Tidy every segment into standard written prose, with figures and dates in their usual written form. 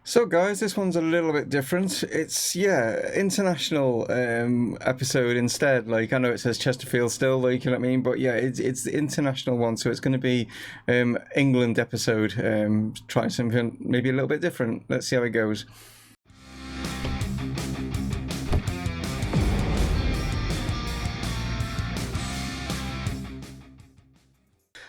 So guys, this one's a little bit different. It's international episode instead. Like I know it says Chesterfield still, like you know what I mean, but yeah, it's the international one, so it's going to be England episode. Trying something maybe a little bit different. Let's see how it goes.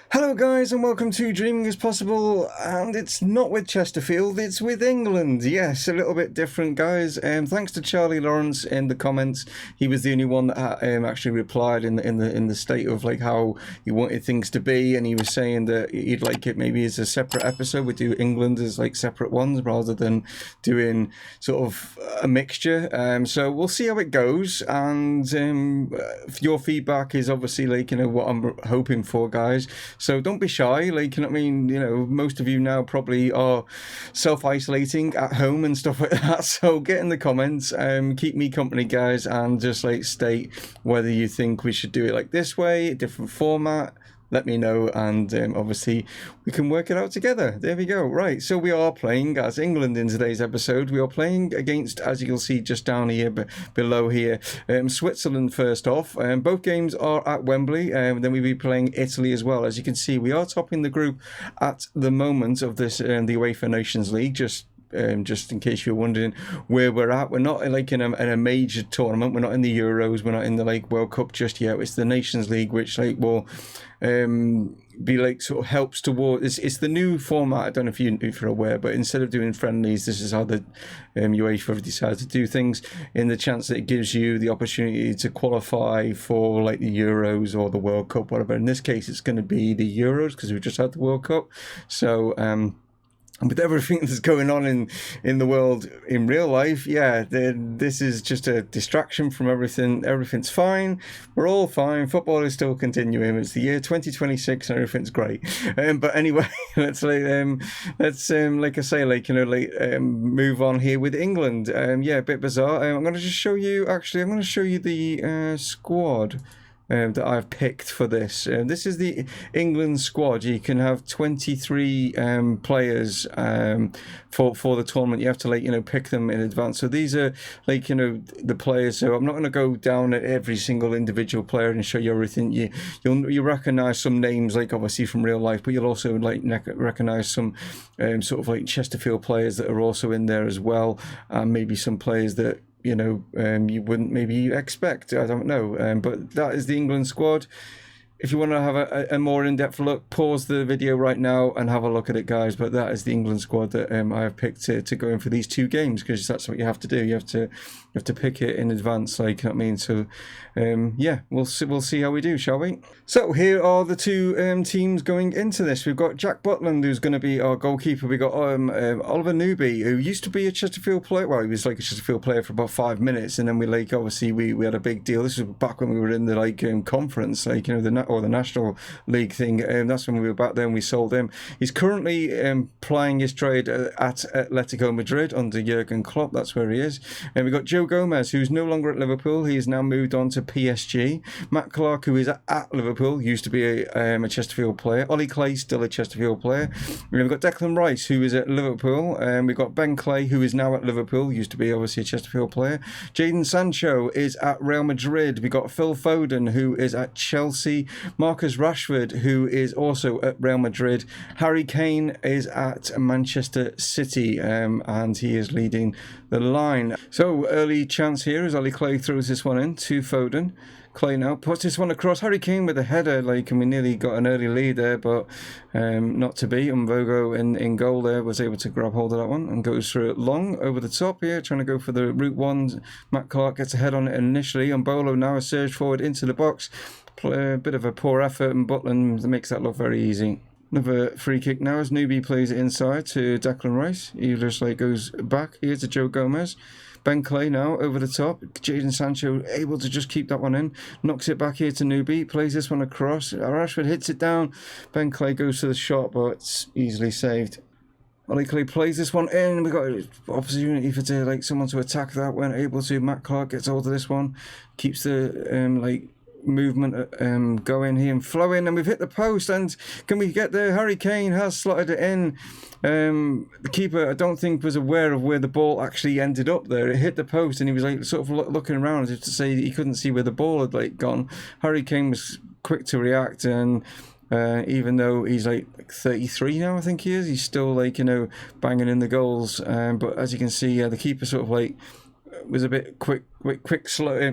Hello guys and welcome to Dreaming is Possible, and it's not with Chesterfield, it's with England. Yes, a little bit different guys. Thanks to Charlie Lawrence in the comments. He was the only one that actually replied in the state of like how he wanted things to be, and he was saying that he'd like it maybe as a separate episode. We do England as like separate ones rather than doing sort of a mixture. So we'll see how it goes, and your feedback is obviously like what I'm hoping for, guys. So don't be shy, like, you know what I mean? Most of you now probably are self-isolating at home and stuff like that. So get in the comments, keep me company, guys, and just like state whether you think we should do it like this way, a different format. Let me know, and obviously we can work it out together. There we go. Right, so we are playing as England in today's episode. We are playing against, as you'll see just down here, below here, Switzerland first off. Both games are at Wembley, and then we'll be playing Italy as well. As you can see, we are topping the group at the moment of this, the UEFA Nations League, just in case you're wondering where we're at. We're not like in a major tournament. We're not in the Euros. We're not in the like World Cup just yet. It's the Nations League, which like will be like sort of helps toward. It's the new format. I don't know if you're aware, but instead of doing friendlies, this is how the UEFA have decided to do things. In the chance that it gives you the opportunity to qualify for like the Euros or the World Cup, whatever. In this case, it's going to be the Euros because we've just had the World Cup. So with everything that's going on in the world in real life, this is just a distraction from everything. Everything's fine. We're all fine. Football is still continuing. It's the year 2026 and everything's great. But anyway, let's like I say, move on here with England. A bit bizarre. I'm going to just show you. Actually, I'm going to show you the squad that I've picked for this. This is the England squad. You can have 23 players for the tournament. You have to pick them in advance. So these are the players. So I'm not going to go down at every single individual player and show you everything. You'll recognize some names obviously from real life, but you'll also recognize some sort of Chesterfield players that are also in there as well, and maybe some players that you wouldn't maybe expect. I don't know, but that is the England squad. If you want to have a more in-depth look, pause the video right now and have a look at it, guys. But that is the England squad that I have picked to go in for these two games, because that's what you have to do. You have to pick it in advance, like, you know what I mean? So we'll see how we do, shall we? So here are the two teams going into this. We've got Jack Butland, who's going to be our goalkeeper. We got Oliver Newby, who used to be a Chesterfield player. Well, he was like a Chesterfield player for about 5 minutes, and then we obviously we had a big deal. This was back when we were in the conference, the National League thing. That's when we were back then. We sold him. He's currently plying his trade at Atletico Madrid under Jurgen Klopp. That's where he is. And we've got Joe Gomez, who's no longer at Liverpool. He has now moved on to PSG. Matt Clark, who is at Liverpool, used to be a Chesterfield player. Ollie Clay, still a Chesterfield player. We've got Declan Rice, who is at Liverpool. We've got Ben Clay, who is now at Liverpool, used to be obviously a Chesterfield player. Jadon Sancho is at Real Madrid. We've got Phil Foden, who is at Chelsea. Marcus Rashford, who is also at Real Madrid. Harry Kane is at Manchester City, and he is leading the line. So early chance here as Ollie Clay throws this one in to Foden. Clay now puts this one across. Harry Kane with a header, and we nearly got an early lead there, but not to be. Umvogo in goal there was able to grab hold of that one and goes through it long over the top here, trying to go for the route one. Matt Clark gets a head on it initially. Umbolo now a surge forward into the box. A bit of a poor effort, and Butland makes that look very easy. Another free kick now as Newby plays it inside to Declan Rice. He just goes back here to Joe Gomez. Ben Clay now over the top. Jadon Sancho able to just keep that one in. Knocks it back here to Newby. Plays this one across. Rashford hits it down. Ben Clay goes to the shot, but it's easily saved. Ollie Clay plays this one in. We got an opportunity for someone to attack that. Weren't able to. Matt Clark gets hold of this one. Keeps the movement going here and flowing, and we've hit the post. And can we get there? Harry Kane has slotted it in. The keeper, I don't think, was aware of where the ball actually ended up there. It hit the post, and he was like sort of looking around as if to say he couldn't see where the ball had like gone. Harry Kane was quick to react, and even though he's like 33 now, I think he is, he's still like, you know, banging in the goals. But as you can see, the keeper sort of like was a bit slow.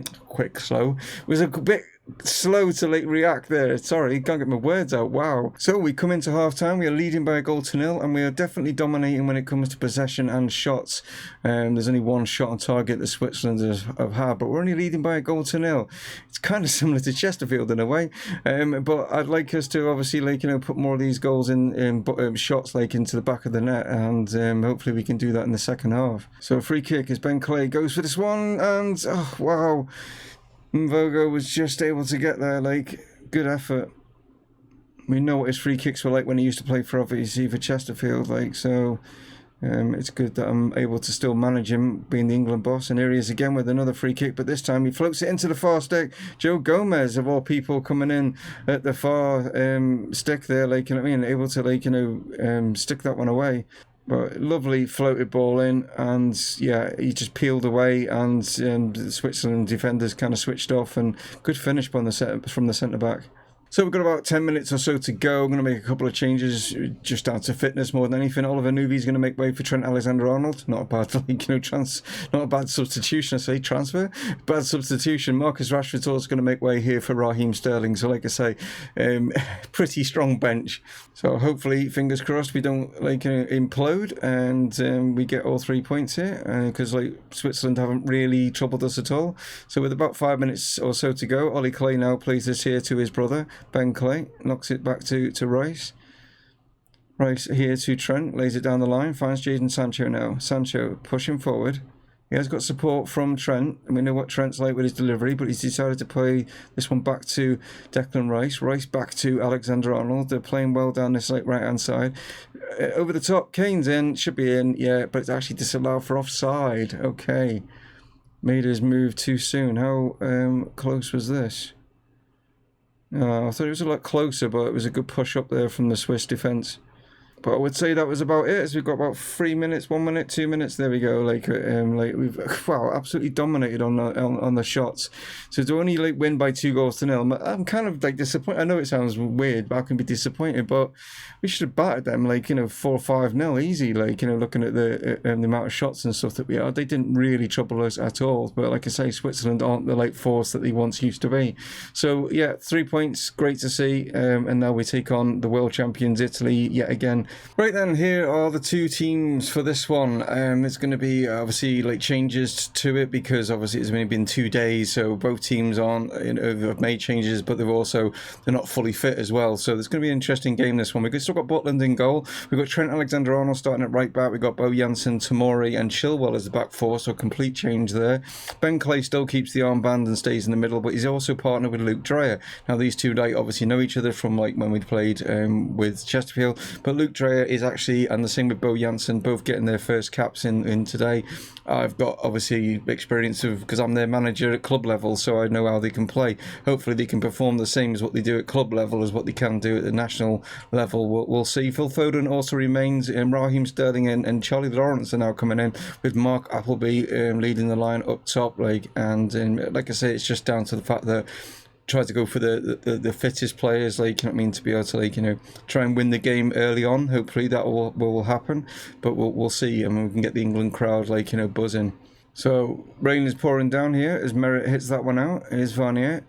Was a bit slow to like react there. Sorry, can't get my words out. Wow. So we come into half time, we are leading by a goal to nil, and we are definitely dominating when it comes to possession and shots. There's only one shot on target that Switzerland have had, but we're only leading by a goal to nil. It's kind of similar to Chesterfield in a way, but I'd like us to obviously, like, you know, put more of these goals in shots like into the back of the net, and hopefully we can do that in the second half. So a free kick as Ben Clay goes for this one, and oh wow, Mumongu was just able to get there. Like, good effort. We know what his free kicks were like when he used to play for, obviously, for Chesterfield. Like, so it's good that I'm able to still manage him being the England boss. And here he is again with another free kick, but this time he floats it into the far stick. Joe Gomez, of all people, coming in at the far stick there, like, you know what I mean, able to, like, you know, stick that one away. But lovely floated ball in, and yeah, he just peeled away, and the Switzerland defenders kind of switched off, and good finish from the centre back. So we've got about 10 minutes or so to go. I'm going to make a couple of changes just down to fitness more than anything. Oliver Nuvi's going to make way for Trent Alexander-Arnold. Not a bad, like, you know, not a bad substitution. I say transfer, bad substitution. Marcus Rashford's also going to make way here for Raheem Sterling. So, like I say, pretty strong bench. So hopefully, fingers crossed, we don't like implode, and we get all 3 points here, because like Switzerland haven't really troubled us at all. So with about 5 minutes or so to go, Ollie Clay now plays this here to his brother. Ben Clay knocks it back to Rice. Rice here to Trent, lays it down the line, finds Jadon Sancho now. Sancho pushing forward. He has got support from Trent, and we know what Trent's like with his delivery, but he's decided to play this one back to Declan Rice. Rice back to Alexander-Arnold. They're playing well down this like right-hand side. Over the top, Kane's in, should be in, yeah, but it's actually disallowed for offside. Okay. Made his move too soon. How close was this? I thought it was a lot closer, but it was a good push up there from the Swiss defence. But I would say that was about it. As we've got about 3 minutes, 1 minute, 2 minutes. There we go. Like we've absolutely dominated on the shots. So to only like win by 2 goals to nil, I'm kind of like disappointed. I know it sounds weird, but I can be disappointed. But we should have battered them like 4 or 5-0 easy. Like looking at the amount of shots and stuff that we had, they didn't really trouble us at all. But like I say, Switzerland aren't the like force that they once used to be. So yeah, 3 points, great to see. And now we take on the world champions Italy yet again. Right then, here are the 2 teams for this one. There's going to be obviously like changes to it because obviously it's only been 2 days, so both teams have made changes, but they're not fully fit as well. So there's going to be an interesting game this one. We've still got Butland in goal. We've got Trent Alexander-Arnold starting at right back. We've got Bo Jansen, Tomori, and Chilwell as the back 4. So complete change there. Ben Clay still keeps the armband and stays in the middle, but he's also partnered with Luke Dreyer. Now these two obviously know each other from like when we played with Chesterfield, but Luke Dreyer is actually, and the same with Bo Jansen, both getting their first caps in today. I've got obviously experience of, because I'm their manager at club level, so I know how they can play. Hopefully they can perform the same as what they do at club level as what they can do at the national level. We'll see. Phil Foden also remains, Raheem Sterling and Charlie Lawrence are now coming in with Mark Appleby leading the line up top. Like I say, it's just down to the fact that try to go for the fittest players, like, you know what I mean, to be able to, like, try and win the game early on. Hopefully that will happen, but we'll see. I mean, we can get the England crowd, like, buzzing. So rain is pouring down here as Merritt hits that one out. Here's Varnier,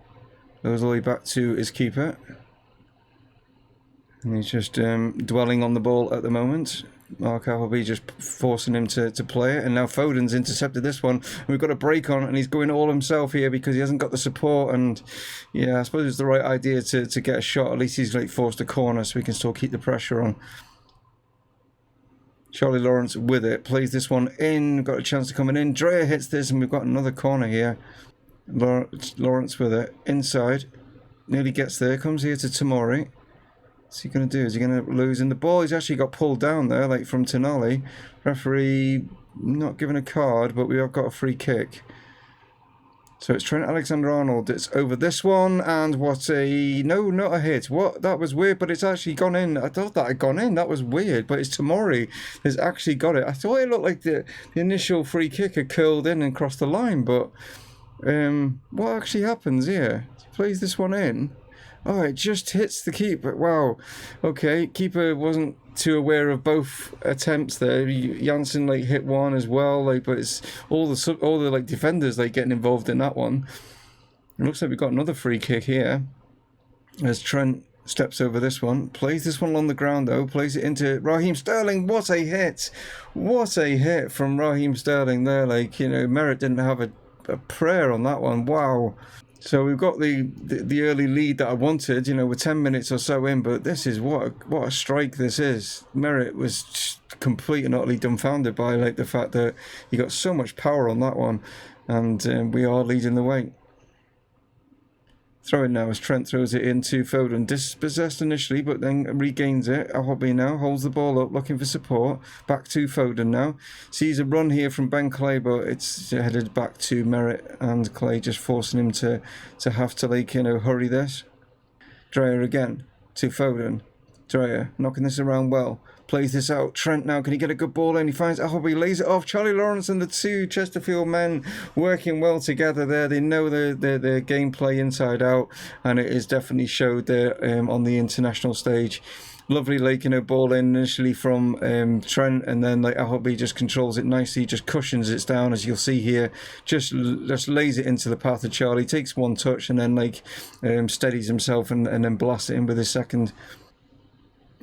goes all the way back to his keeper, and he's just dwelling on the ball at the moment. Mark Appleby just forcing him to play it, and now Foden's intercepted this one. We've got a break on, and he's going all himself here because he hasn't got the support. And yeah, I suppose it's the right idea to get a shot. At least he's like forced a corner, so we can still keep the pressure on. Charlie Lawrence with it, plays this one in. Got a chance to coming in. Dreyer hits this, and we've got another corner here. Lawrence with it inside, nearly gets there. Comes here to Tomori. What's he going to do? Is he going to lose in the ball? He's actually got pulled down there, like from Tonali. Referee not giving a card, but we have got a free kick. So it's Trent Alexander-Arnold. It's over this one, and what a... No, not a hit. What? That was weird, but it's actually gone in. I thought that had gone in. That was weird, but it's Tamori has actually got it. I thought it looked like the initial free kick had curled in and crossed the line, but what actually happens here? He plays this one in. Oh, it just hits the keeper. Wow. Okay, keeper wasn't too aware of both attempts there. Janssen like hit one as well, like, but it's all the like defenders like getting involved in that one. It looks like we've got another free kick here as Trent steps over this one, plays this one along the ground though, plays it into Raheem Sterling. What a hit! What a hit from Raheem Sterling there. Like, you know, Merritt didn't have a prayer on that one. Wow. So we've got the early lead that I wanted, you know, we're 10 minutes or so in, but this is what a strike this is. Merritt was just completely and utterly dumbfounded by like the fact that he got so much power on that one, and we are leading the way. Throw it now as Trent throws it into Foden. Dispossessed initially, but then regains it. Ahobi now holds the ball up, looking for support. Back to Foden now. Sees a run here from Ben Clay, but it's headed back to Merritt, and Clay just forcing him to have to, like, you know, hurry this. Dreyer again to Foden. Dreyer knocking this around well. Plays this out. Trent now, can he get a good ball in? He finds Ahobi, lays it off. Charlie Lawrence and the two Chesterfield men working well together there. They know their gameplay inside out, and it is definitely showed there on the international stage. Lovely, like, you know, ball in initially from Trent, and then like Ahobi just controls it nicely, just cushions it down, as you'll see here. Just lays it into the path of Charlie. Takes one touch and then like steadies himself and then blasts it in with his second.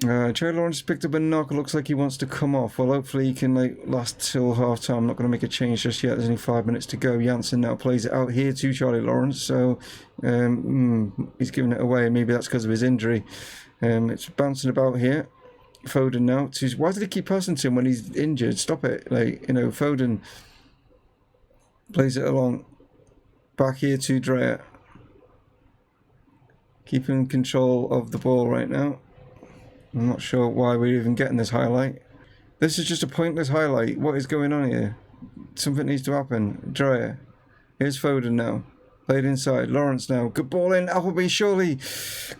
Charlie Lawrence picked up a knock. It looks like he wants to come off. Well, hopefully he can like last till half time. I'm not going to make a change just yet. There's only 5 minutes to go. Janssen now plays it out here to Charlie Lawrence. So he's giving it away. Maybe that's because of his injury. It's bouncing about here. Foden now. Why did he keep passing to him when he's injured? Stop it. Like, you know, Foden plays it along. Back here to Dreyer. Keeping control of the ball right now. I'm not sure why we're even getting this highlight. This is just a pointless highlight. What is going on here? Something needs to happen. Dreyer. Here's Foden now. Played inside. Lawrence now. Good ball in. Appleby surely.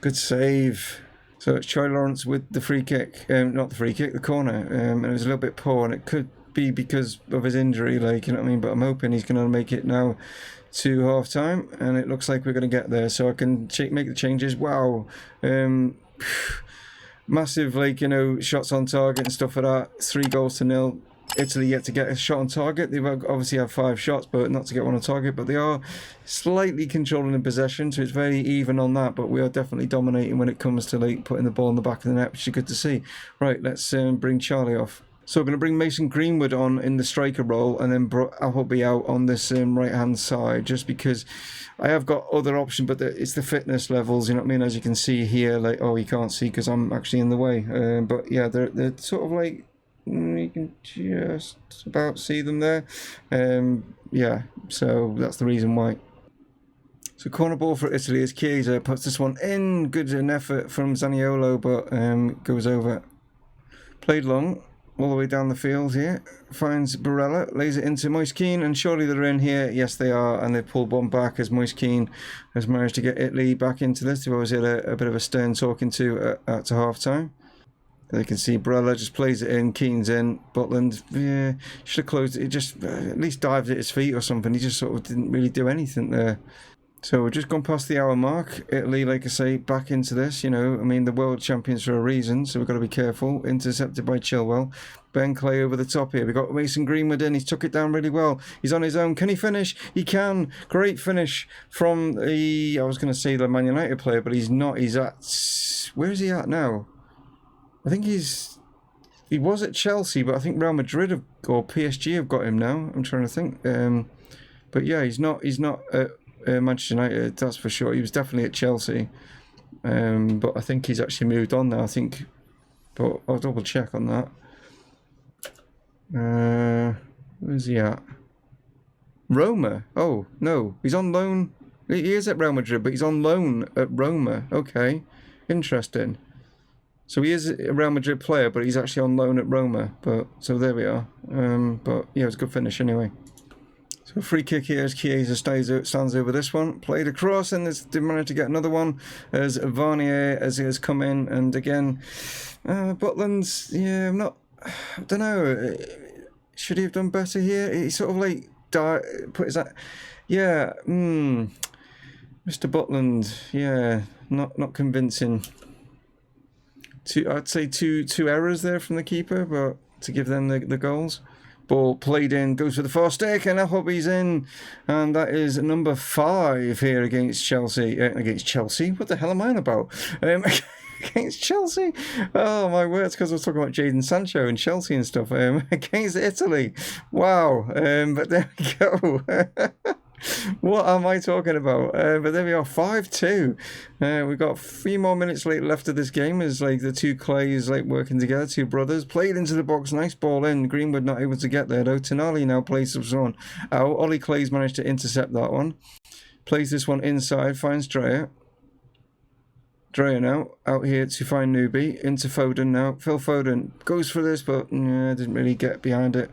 Good save. So it's Charlie Lawrence with the free kick. Not the free kick, the corner. And it was a little bit poor, and it could be because of his injury, like, you know what I mean? But I'm hoping he's going to make it now to half time, and it looks like we're going to get there. So I can make the changes. Wow. Massive, like, you know, shots on target and stuff like that. 3-0. Italy yet to get a shot on target. They've obviously had 5 shots, but not to get one on target. But they are slightly controlling the possession, so it's very even on that. But we are definitely dominating when it comes to like putting the ball in the back of the net, which is good to see. Right, let's bring Charlie off. So we're going to bring Mason Greenwood on in the striker role, and then Appleby out on this right-hand side, just because I have got other options, but it's the fitness levels, you know what I mean? As you can see here, like, oh, you can't see because I'm actually in the way. But yeah, they're sort of like, you can just about see them there. Yeah, so that's the reason why. So corner ball for Italy as Chiesa puts this one in. Good an effort from Zaniolo, but goes over. Played long. All the way down the field here, finds Barella, lays it into Moise Kean, and surely they're in here. Yes, they are, and they've pulled one back as Moise Kean has managed to get Italy back into this. They've always had a bit of a stern talking to at half time. They can see Barella just plays it in, Keane's in, Butland, yeah, should have closed it. He just at least dived at his feet or something. He just sort of didn't really do anything there. So we've just gone past the hour mark. Italy, like I say, back into this, you know. I mean, the world champions for a reason, so we've got to be careful. Intercepted by Chilwell. Ben Clay over the top here. We've got Mason Greenwood in. He's took it down really well. He's on his own. Can he finish? He can. Great finish from the, I was going to say the Man United player, but he's not. He's at, where is he at now? I think he was at Chelsea, but I think Real Madrid or PSG have got him now. I'm trying to think. But yeah, he's not at Manchester United, that's for sure. He was definitely at Chelsea, but I think he's actually moved on now, I think, but I'll double check on that. Where's he at? Roma. Oh no, he's on loan. He is at Real Madrid, but he's on loan at Roma. Okay, interesting. So he is a Real Madrid player, but he's actually on loan at Roma. But so there we are. But yeah, it was a good finish anyway. So free kick here as Chiesa stands over this one. Played across, and they managed to get another one as Varnier has come in. And again, Butland's, yeah, I don't know. Should he have done better here? He sort of like put his, yeah, Mr. Butland, yeah, not convincing. I'd say two errors there from the keeper, but to give them the goals. Ball played in, goes for the far stick, and Applby's in, and that is number 5 here against Chelsea. Against Chelsea? What the hell am I on about? Against Chelsea? Oh my words, because I was talking about Jadon Sancho and Chelsea and stuff. Against Italy. Wow. But there we go. What am I talking about? But there we are, 5-2. We've got 3 more minutes left of this game as like the two Clays like working together, two brothers. Played into the box, nice ball in. Greenwood not able to get there though. Tonali now plays this one out. Ollie Clays managed to intercept that one. Plays this one inside, finds Dreyer. Dreyer now out here to find Newby. Into Foden now. Phil Foden goes for this, but didn't really get behind it.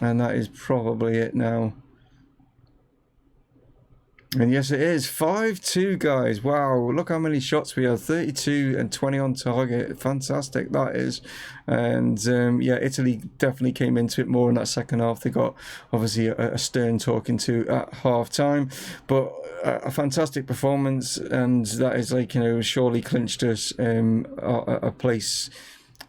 And that is probably it now. And yes, it is 5-2, guys. Wow, look how many shots we have. 32 and 20 on target. Fantastic, that is. And yeah, Italy definitely came into it more in that second half. They got obviously a stern talking to at half time, but a fantastic performance, and that is like, surely clinched us a place.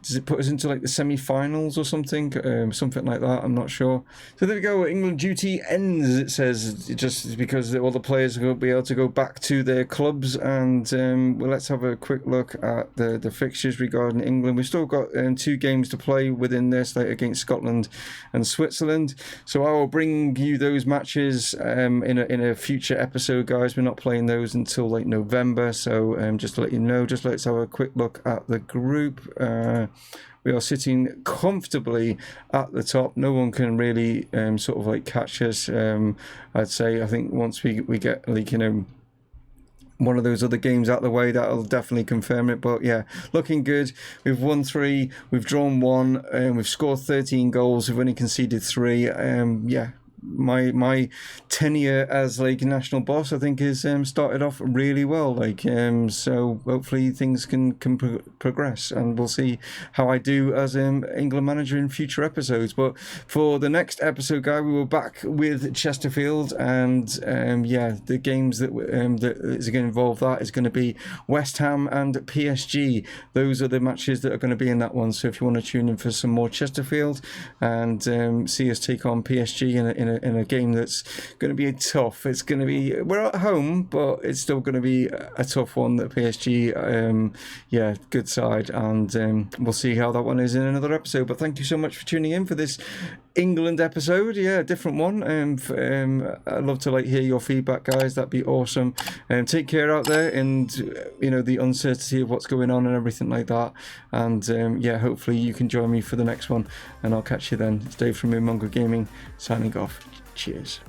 Does it put us into like the semi-finals or something? Something like that, I'm not sure. So there we go, England duty ends, it says, just because all the players will be able to go back to their clubs. And well, let's have a quick look at the fixtures regarding England. We've still got 2 games to play within their slate against Scotland and Switzerland. So I will bring you those matches in a future episode, guys. We're not playing those until like November. So just to let you know, let's have a quick look at the group. We are sitting comfortably at the top. No one can really sort of like catch us. I'd say, I think once we get like, one of those other games out of the way, that'll definitely confirm it. But yeah, looking good. We've won 3, we've drawn 1, and we've scored 13 goals. We've only conceded 3. Yeah. My tenure as like national boss, I think, is started off really well. Like so hopefully things can progress, and we'll see how I do as England manager in future episodes. But for the next episode, guy, we will back with Chesterfield, and yeah, the games that is going to involve that is going to be West Ham and PSG. Those are the matches that are going to be in that one. So if you want to tune in for some more Chesterfield and see us take on PSG in a game that's going to be tough. It's going to be, we're at home, but it's still going to be a tough one. That PSG, yeah, good side, and we'll see how that one is in another episode. But thank you so much for tuning in for this England episode. Yeah, different one. I'd love to like hear your feedback, guys. That'd be awesome. Take care out there, and the uncertainty of what's going on and everything like that. And yeah, hopefully you can join me for the next one, and I'll catch you then. It's Dave from Mumongu Gaming signing off. Cheers.